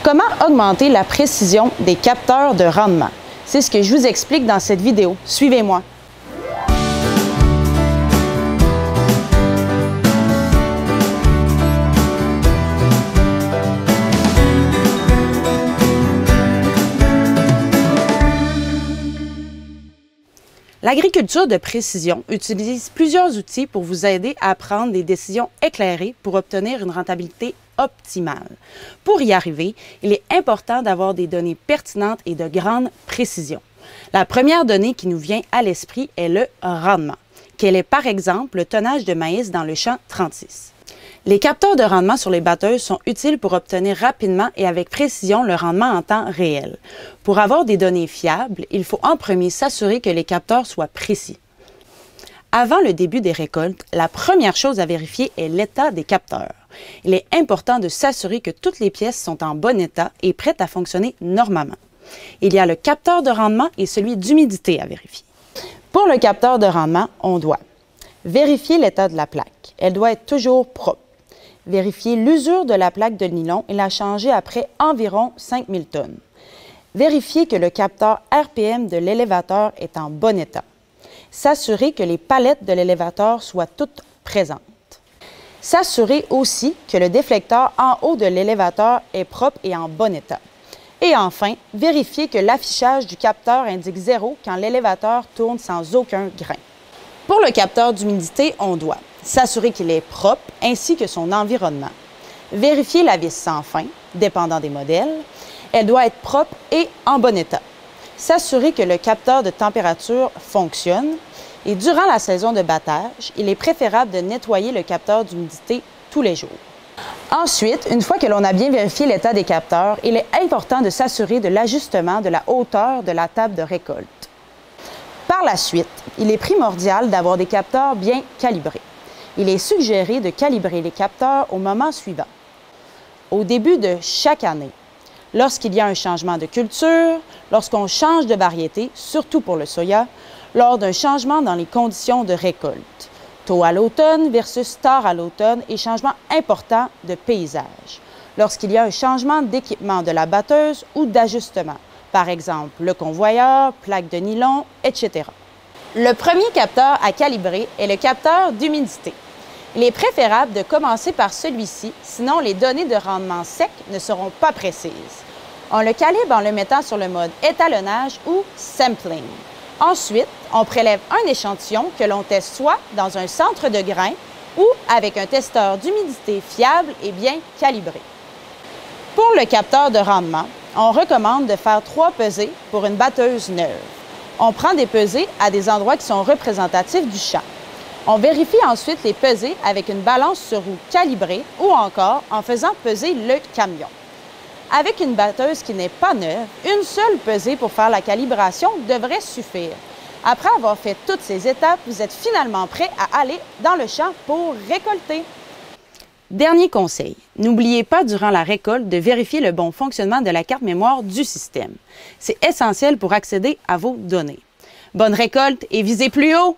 Comment augmenter la précision des capteurs de rendement? C'est ce que je vous explique dans cette vidéo. Suivez-moi. L'agriculture de précision utilise plusieurs outils pour vous aider à prendre des décisions éclairées pour obtenir une rentabilité optimale. Pour y arriver, il est important d'avoir des données pertinentes et de grande précision. La première donnée qui nous vient à l'esprit est le rendement. Quel est par exemple le tonnage de maïs dans le champ 36? Les capteurs de rendement sur les batteuses sont utiles pour obtenir rapidement et avec précision le rendement en temps réel. Pour avoir des données fiables, il faut en premier s'assurer que les capteurs soient précis. Avant le début des récoltes, la première chose à vérifier est l'état des capteurs. Il est important de s'assurer que toutes les pièces sont en bon état et prêtes à fonctionner normalement. Il y a le capteur de rendement et celui d'humidité à vérifier. Pour le capteur de rendement, on doit vérifier l'état de la plaque. Elle doit être toujours propre. Vérifier l'usure de la plaque de nylon et la changer après environ 5000 tonnes. Vérifier que le capteur RPM de l'élévateur est en bon état. S'assurer que les palettes de l'élévateur soient toutes présentes. S'assurer aussi que le déflecteur en haut de l'élévateur est propre et en bon état. Et enfin, vérifier que l'affichage du capteur indique 0 quand l'élévateur tourne sans aucun grain. Pour le capteur d'humidité, on doit s'assurer qu'il est propre ainsi que son environnement. Vérifier la vis sans fin, dépendant des modèles. Elle doit être propre et en bon état. S'assurer que le capteur de température fonctionne. Et durant la saison de battage, il est préférable de nettoyer le capteur d'humidité tous les jours. Ensuite, une fois que l'on a bien vérifié l'état des capteurs, il est important de s'assurer de l'ajustement de la hauteur de la table de récolte. Par la suite, il est primordial d'avoir des capteurs bien calibrés. Il est suggéré de calibrer les capteurs au moment suivant. Au début de chaque année, lorsqu'il y a un changement de culture, lorsqu'on change de variété, surtout pour le soya, lors d'un changement dans les conditions de récolte, tôt à l'automne versus tard à l'automne et changement important de paysage, lorsqu'il y a un changement d'équipement de la batteuse ou d'ajustement, par exemple le convoyeur, plaque de nylon, etc. Le premier capteur à calibrer est le capteur d'humidité. Il est préférable de commencer par celui-ci, sinon les données de rendement sec ne seront pas précises. On le calibre en le mettant sur le mode étalonnage ou sampling. Ensuite, on prélève un échantillon que l'on teste soit dans un centre de grains ou avec un testeur d'humidité fiable et bien calibré. Pour le capteur de rendement, on recommande de faire 3 pesées pour une batteuse neuve. On prend des pesées à des endroits qui sont représentatifs du champ. On vérifie ensuite les pesées avec une balance sur roue calibrée ou encore en faisant peser le camion. Avec une batteuse qui n'est pas neuve, une seule pesée pour faire la calibration devrait suffire. Après avoir fait toutes ces étapes, vous êtes finalement prêt à aller dans le champ pour récolter. Dernier conseil, n'oubliez pas durant la récolte de vérifier le bon fonctionnement de la carte mémoire du système. C'est essentiel pour accéder à vos données. Bonne récolte et visez plus haut!